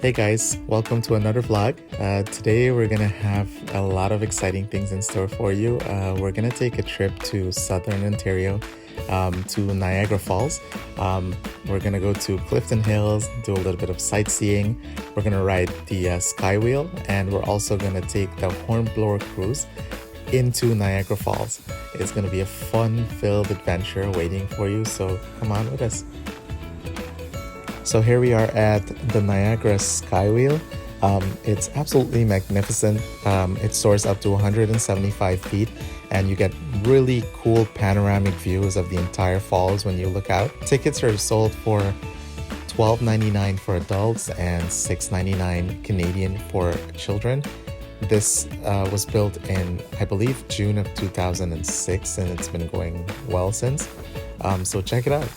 Hey guys, welcome to another vlog. Today we're gonna have a lot of exciting things in store for you. We're gonna take a trip to Southern Ontario, to Niagara Falls. We're gonna go to Clifton Hills, do a little bit of sightseeing. We're gonna ride the Sky Wheel, and we're also gonna take the Hornblower cruise into Niagara Falls. It's gonna be a fun-filled adventure waiting for you, so come on with us. So here we are at the Niagara Sky Wheel. It's absolutely magnificent. It soars up to 175 feet and you get really cool panoramic views of the entire falls when you look out. Tickets are sold for $12.99 for adults and $6.99 Canadian for children. This was built in, I believe, June of 2006, and it's been going well since. So check it out.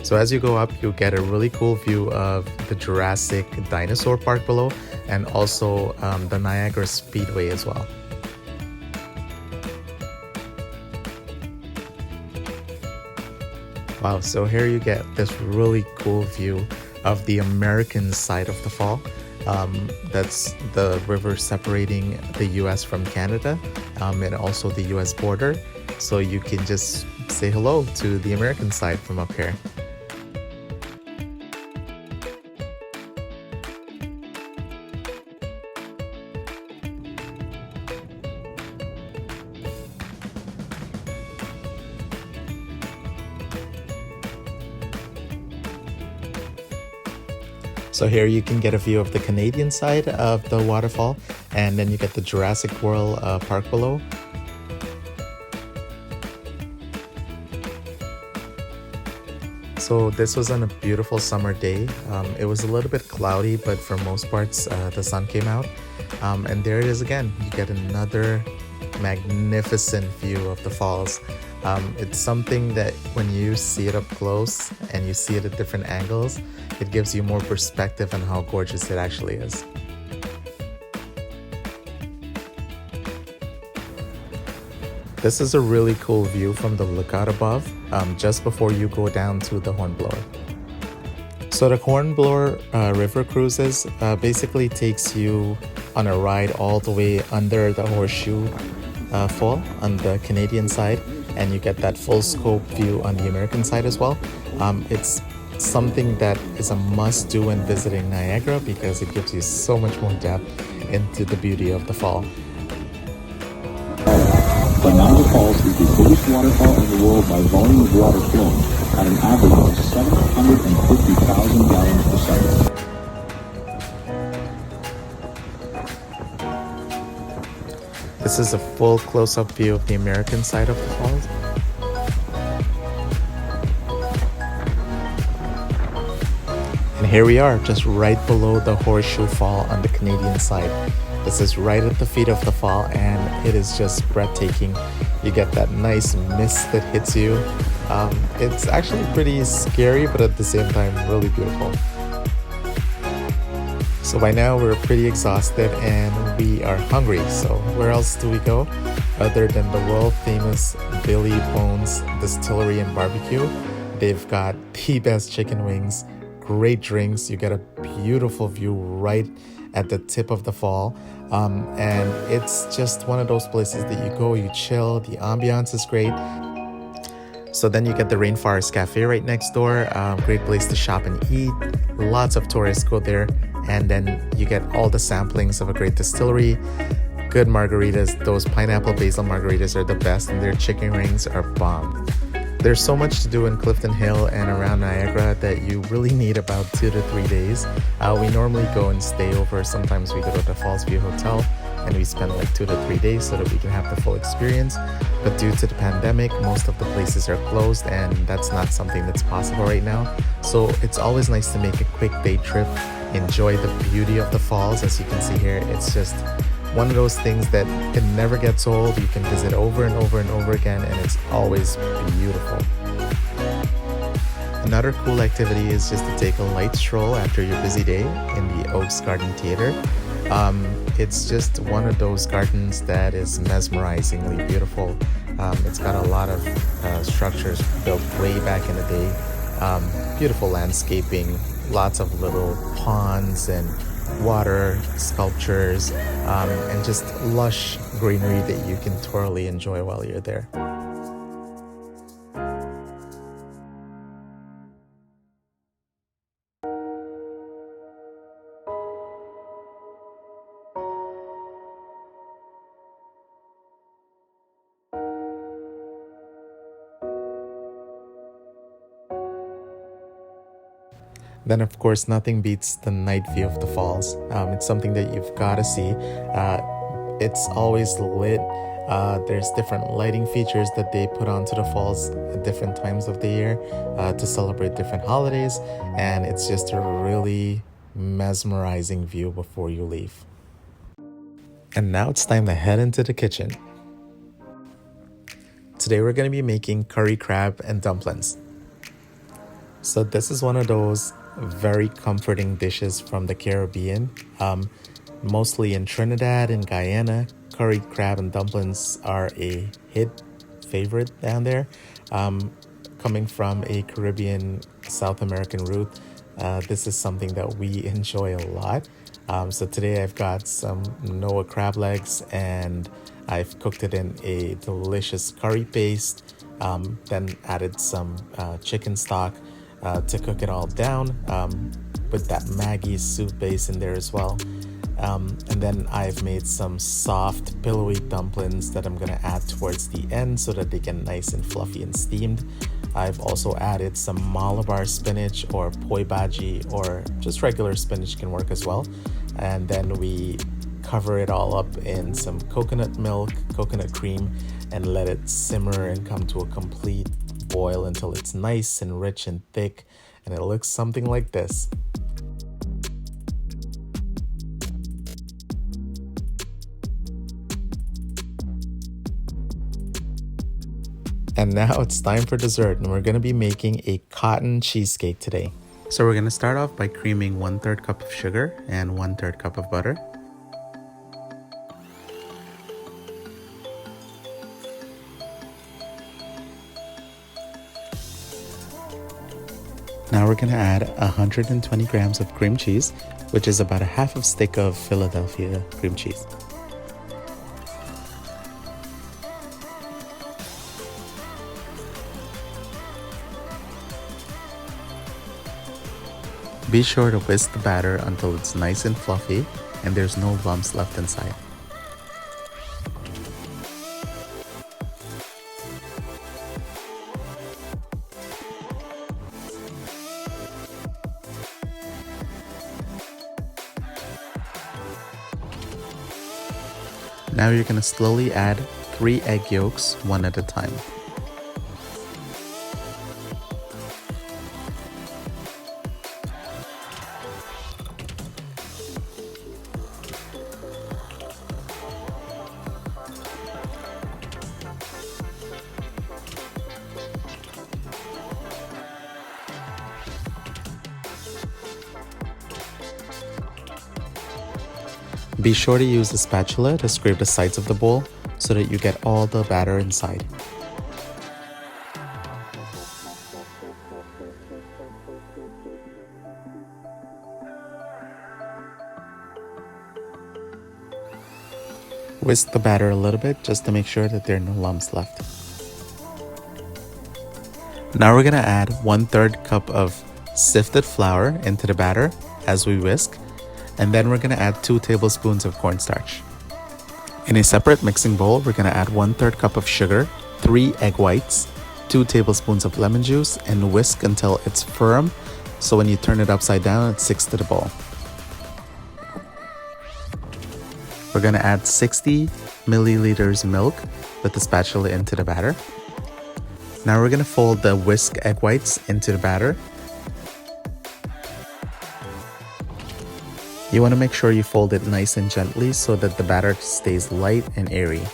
So as you go up, you'll get a really cool view of the Jurassic Dinosaur Park below, and also the Niagara Speedway as well. Wow, so here you get this really cool view of the American side of the fall. That's the river separating the US from Canada, and also the US border. So you can just say hello to the American side from up here. So here you can get a view of the Canadian side of the waterfall, and then you get the Jurassic World Park below. So this was on a beautiful summer day. It was a little bit cloudy, but for most parts the sun came out. And there it is again. You get another magnificent view of the falls. It's something that when you see it up close and you see it at different angles, it gives you more perspective on how gorgeous it actually is. This is a really cool view from the lookout above, just before you go down to the Hornblower. So the Hornblower River Cruises basically takes you on a ride all the way under the Horseshoe Fall on the Canadian side, and you get that full scope view on the American side as well. It's something that is a must do when visiting Niagara because it gives you so much more depth into the beauty of the fall. The Niagara Falls is the biggest waterfall in the world by volume of water flowing at an average of 750,000 gallons per second. This is a full close-up view of the American side of the falls. And here we are, just right below the Horseshoe Fall on the Canadian side. This is right at the feet of the fall, and it is just breathtaking. You get that nice mist that hits you. It's actually pretty scary, but at the same time, really beautiful. So by now we're pretty exhausted and we are hungry. So where else do we go other than the world famous Billy Bones Distillery and Barbecue? They've got the best chicken wings, great drinks. You get a beautiful view right at the tip of the fall, and it's just one of those places that you go, you chill, the ambiance is great. So then you get the Rainforest Cafe right next door, great place to shop and eat. Lots of tourists go there, and then you get all the samplings of a great distillery, good margaritas. Those pineapple basil margaritas are the best, and their chicken wings are bomb. There's so much to do in Clifton Hill and around Niagara that you really need about 2 to 3 days. We normally go and stay over. Sometimes we go to the Falls View Hotel and we spend like 2 to 3 days so that we can have the full experience. But due to the pandemic, most of the places are closed, and that's not something that's possible right now. So it's always nice to make a quick day trip, enjoy the beauty of the falls. As you can see here, it's just one of those things that it never gets old. You can visit over and over and over again, and it's always beautiful. Another cool activity is just to take a light stroll after your busy day in the Oaks Garden Theater. It's just one of those gardens that is mesmerizingly beautiful. It's got a lot of structures built way back in the day. beautiful landscaping, lots of little ponds and water sculptures, and just lush greenery that you can thoroughly enjoy while you're there. Then, of course, nothing beats the night view of the falls. It's something that you've got to see. It's always lit. There's different lighting features that they put onto the falls at different times of the year to celebrate different holidays. And it's just a really mesmerizing view before you leave. And now it's time to head into the kitchen. Today we're going to be making curry crab and dumplings. So this is one of those very comforting dishes from the Caribbean. Mostly in Trinidad and Guyana, curry crab and dumplings are a hit favorite down there. Coming from a Caribbean South American root, this is something that we enjoy a lot. So today I've got some Noah crab legs and I've cooked it in a delicious curry paste, then added some chicken stock to cook it all down with that Maggi soup base in there as well. And then I've made some soft pillowy dumplings that I'm gonna add towards the end so that they get nice and fluffy and steamed. I've also added some Malabar spinach or poi bhaji, or just regular spinach can work as well. And then we cover it all up in some coconut milk, coconut cream, and let it simmer and come to a complete boil until it's nice and rich and thick, and it looks something like this. And now it's time for dessert, and we're going to be making a cotton cheesecake today. So we're going to start off by creaming 1/3 cup of sugar and 1/3 cup of butter. Now we're going to add 120 grams of cream cheese, which is about a half of stick of Philadelphia cream cheese. Be sure to whisk the batter until it's nice and fluffy and there's no lumps left inside. Now you're going to slowly add 3 egg yolks, one at a time. Be sure to use the spatula to scrape the sides of the bowl so that you get all the batter inside. Whisk the batter a little bit just to make sure that there are no lumps left. Now we're going to add 1/3 cup of sifted flour into the batter as we whisk. And then we're going to add 2 tablespoons of cornstarch. In a separate mixing bowl, we're going to add 1/3 cup of sugar, 3 egg whites, 2 tablespoons of lemon juice, and whisk until it's firm, so when you turn it upside down, it sticks to the bowl. We're going to add 60 milliliters milk with the spatula into the batter. Now we're going to fold the whisked egg whites into the batter. You want to make sure you fold it nice and gently so that the batter stays light and airy.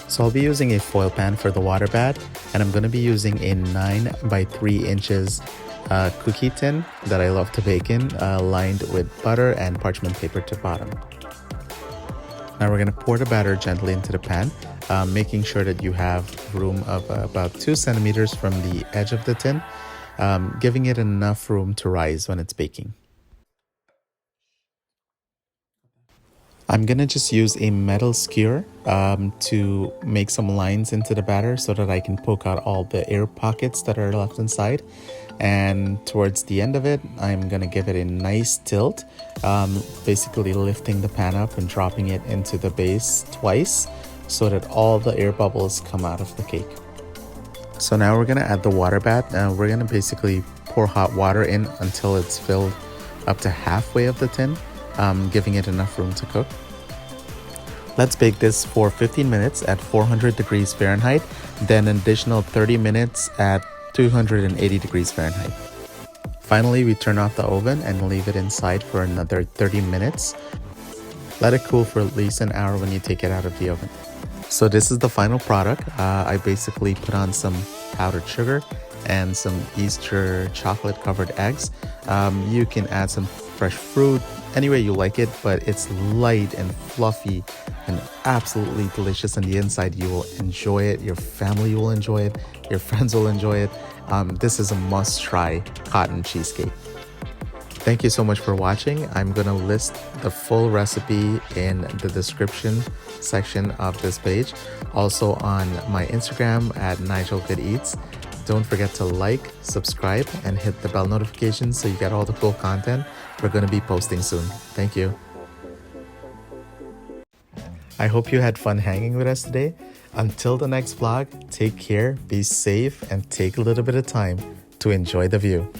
So I'll be using a foil pan for the water bath, and I'm going to be using a 9 by 3 inches cookie tin that I love to bake in, lined with butter and parchment paper to bottom. Now we're gonna pour the batter gently into the pan, making sure that you have room of about 2 centimeters from the edge of the tin, giving it enough room to rise when it's baking. I'm gonna just use a metal skewer to make some lines into the batter so that I can poke out all the air pockets that are left inside. And towards the end of it, I'm gonna give it a nice tilt, basically lifting the pan up and dropping it into the base twice so that all the air bubbles come out of the cake. So now we're gonna add the water bath. We're gonna basically pour hot water in until it's filled up to halfway of the tin, giving it enough room to cook. Let's bake this for 15 minutes at 400 degrees Fahrenheit, then an additional 30 minutes at 280 degrees Fahrenheit. Finally, we turn off the oven and leave it inside for another 30 minutes. Let it cool for at least an hour when you take it out of the oven. So this is the final product. I basically put on some powdered sugar and some Easter chocolate covered eggs. You can add some fresh fruit any way you like it, but it's light and fluffy and absolutely delicious on the inside. You will enjoy it, your family will enjoy it, your friends will enjoy it. This is a must-try cotton cheesecake. Thank you so much for watching. I'm gonna list the full recipe in the description section of this page. Also on my Instagram at NigelGoodEats. Don't forget to like, subscribe, and hit the bell notification so you get all the cool content we're gonna be posting soon. Thank you. I hope you had fun hanging with us today. Until the next vlog, take care, be safe, and take a little bit of time to enjoy the view.